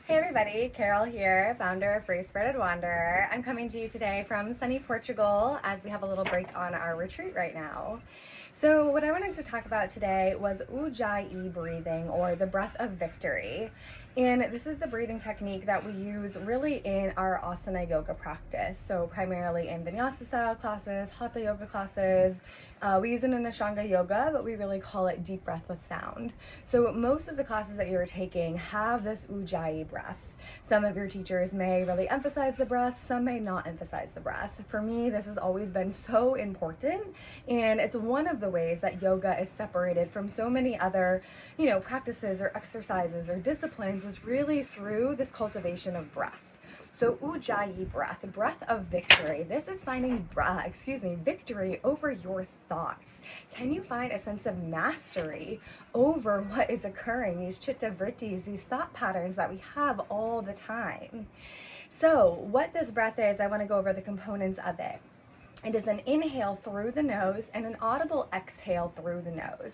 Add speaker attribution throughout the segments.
Speaker 1: Hey everybody, Carol here, founder of Free Spirited Wanderer. I'm coming to you today from sunny Portugal as we have a little break on our retreat right now. So what I wanted to talk about today was Ujjayi breathing, or the breath of victory. And this is the breathing technique that we use really in our asana yoga practice. So primarily in vinyasa style classes, hatha yoga classes. We use it in Ashtanga yoga, but we really call it deep breath with sound. So most of the classes that you're taking have this Ujjayi breath. Some of your teachers may really emphasize the breath, some may not emphasize the breath. For me, this has always been so important, and it's one of the ways that yoga is separated from so many other, practices or exercises or disciplines, is really through this cultivation of breath. So Ujjayi breath, breath of victory. This is finding victory over your thoughts. Can you find a sense of mastery over what is occurring, these chitta vrittis, these thought patterns that we have all the time? So what this breath is, I want to go over the components of it. It is an inhale through the nose and an audible exhale through the nose.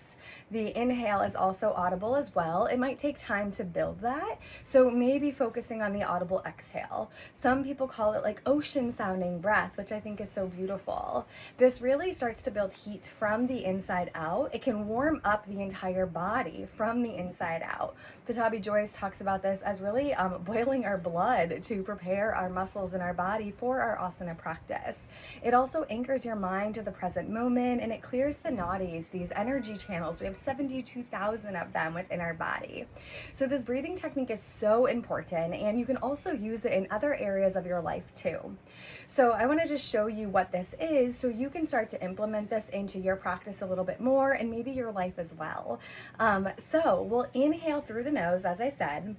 Speaker 1: The inhale is also audible as well. It might take time to build that, so maybe focusing on the audible exhale. Some people call it like ocean sounding breath, which I think is so beautiful. This really starts to build heat from the inside out. It can warm up the entire body from the inside out. Patabi Joyce talks about this as really boiling our blood to prepare our muscles in our body for our asana practice. It also anchors your mind to the present moment, and it clears the nadis, these energy channels. We have 72,000 of them within our body. So this breathing technique is so important, and you can also use it in other areas of your life too. So I want to just show you what this is so you can start to implement this into your practice a little bit more, and maybe your life as well. So we'll inhale through the nose, as I said.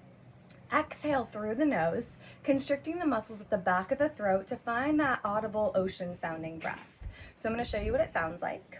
Speaker 1: Exhale through the nose, constricting the muscles at the back of the throat to find that audible ocean sounding breath. So I'm going to show you what it sounds like.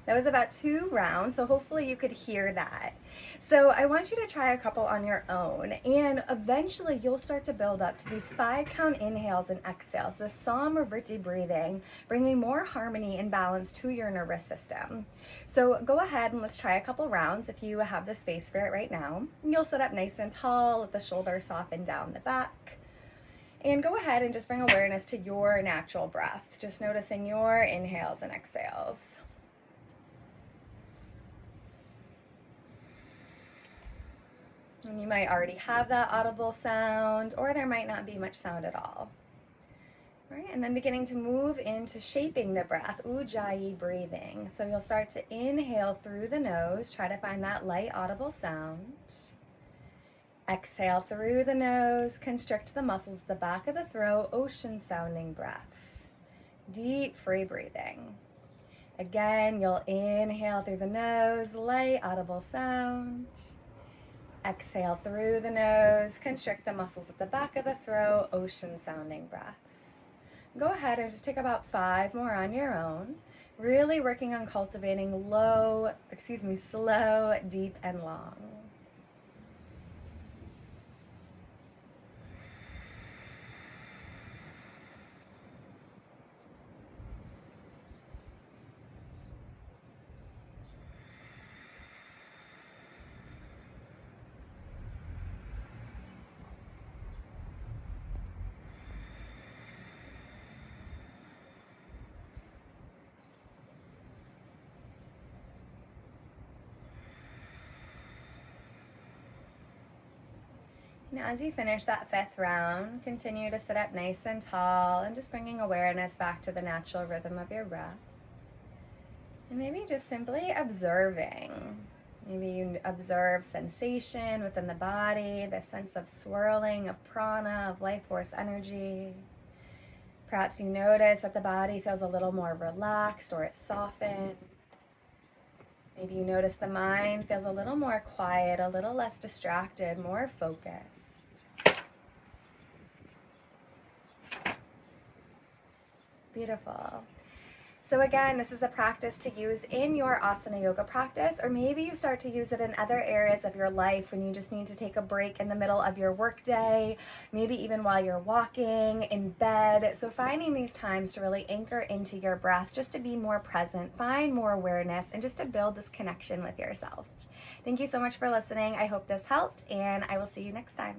Speaker 1: That was about 2 rounds, so hopefully you could hear that. So I want you to try a couple on your own, and eventually you'll start to build up to these 5-count inhales and exhales, this Samavritti breathing, bringing more harmony and balance to your nervous system. So go ahead and let's try a couple rounds if you have the space for it right now. You'll sit up nice and tall, let the shoulders soften down the back. And go ahead and just bring awareness to your natural breath, just noticing your inhales and exhales. And you might already have that audible sound, or there might not be much sound at all. All right, and then beginning to move into shaping the breath, Ujjayi breathing. So you'll start to inhale through the nose, try to find that light audible sound. Exhale through the nose, constrict the muscles at the back of the throat, ocean sounding breath. Deep free breathing. Again, you'll inhale through the nose, light audible sound. Exhale through the nose, constrict the muscles at the back of the throat, ocean sounding breath. Go ahead and just take about 5 more on your own, really working on cultivating slow, deep, and long. Now as you finish that 5th round, continue to sit up nice and tall and just bringing awareness back to the natural rhythm of your breath. And maybe just simply observing. Maybe you observe sensation within the body, the sense of swirling of prana, of life force energy. Perhaps you notice that the body feels a little more relaxed or it's softened. Maybe you notice the mind feels a little more quiet, a little less distracted, more focused. Beautiful. So again, this is a practice to use in your asana yoga practice, or maybe you start to use it in other areas of your life when you just need to take a break in the middle of your workday, maybe even while you're walking, in bed. So finding these times to really anchor into your breath, just to be more present, find more awareness, and just to build this connection with yourself. Thank you so much for listening. I hope this helped, and I will see you next time.